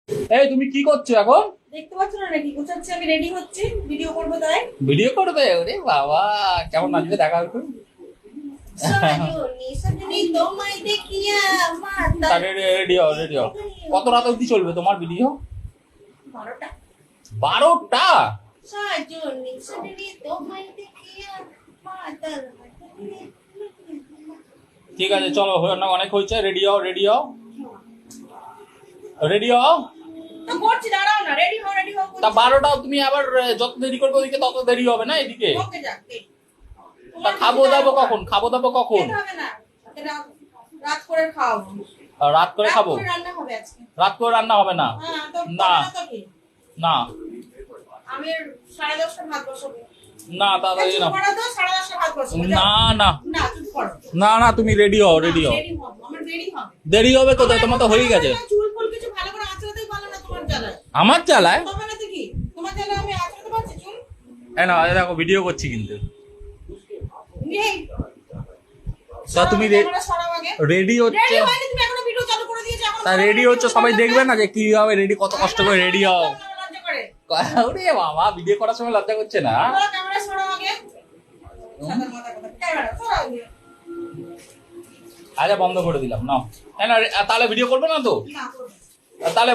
এই তুমি কি করছো এখন? দেখতে পাচ্ছ না নাকি গোছাচ্ছি, আমি রেডি হচ্ছি, ভিডিও করবো তাই। ভিডিও করবে? ওরে বাবা, কেমন নাচবে দেখা একটু। সজনী সজনী তোমায় দেখিয়া মাতা। রেডি হও, রেডি হও। কত রাত অবধি চলবে তোমার ভিডিও? 12টা। 12টা? সজনী সজনী তোমায় দেখিয়া মাতা। ঠিক আছে চলো, অনেক হয়েছে, রেডি হও, রেডি হও, রেডি হও। তো করছি, দাঁড়াও না, রেডি হও রেডি হও। তা 12টা তুমি আবার যত দেরি করবে ওদিকে তত দেরি হবে না এদিকে। ওকে যাক। তা খাবো দাবো কখন? খাবো দাবো কখন? হবে না, রাত করে খাওয়াবো। রাত করে খাবো? রান্না হবে আজকে। রাত করে রান্না হবে না? হ্যাঁ তো না না আমি 10:30 ভাত বসাবো। না তাড়াতাড়ি না। পড়া তো 10:30 ভাত বসাবো। না না না চুপ করো। না না, তুমি রেডি হও, রেডি হও। রেডি হব, আমার দেরি হবে। দেরি হবে কোথায়? তোমার তো হয়ে গেছে। চুল ফুল কিছু ভালো করে আঁচড়াতেই পারো না তোমার জ্বালায়। আমার চালায়? তবে না তো কি তোমার জ্বালায় আমি আঁচড়াতে পারছি চুল? না দেখো ভিডিও করছি কিন্তু। নেই। তা তুমি ক্যামেরা সরাও আগে। রেডি হচ্ছে? রেডি হয়নি, তুমি এখনো ভিডিও চালু করে দিয়েছো এখন। তা রেডি হচ্ছে, সবাই দেখবে না যে কি হবে রেডি, কত কষ্ট করে রেডি হও। লজ্জা করে। ওরে বাবা, ভিডিও করার সময় লজ্জা করছে না? ক্যামেরা সরাও আগে। সাদার মাথা কথা। ক্যামেরা সরাও আগে। আচ্ছা বন্ধ করে দিলাম, নাও। তাহলে ভিডিও করবে না তো? না করবে। তাহলে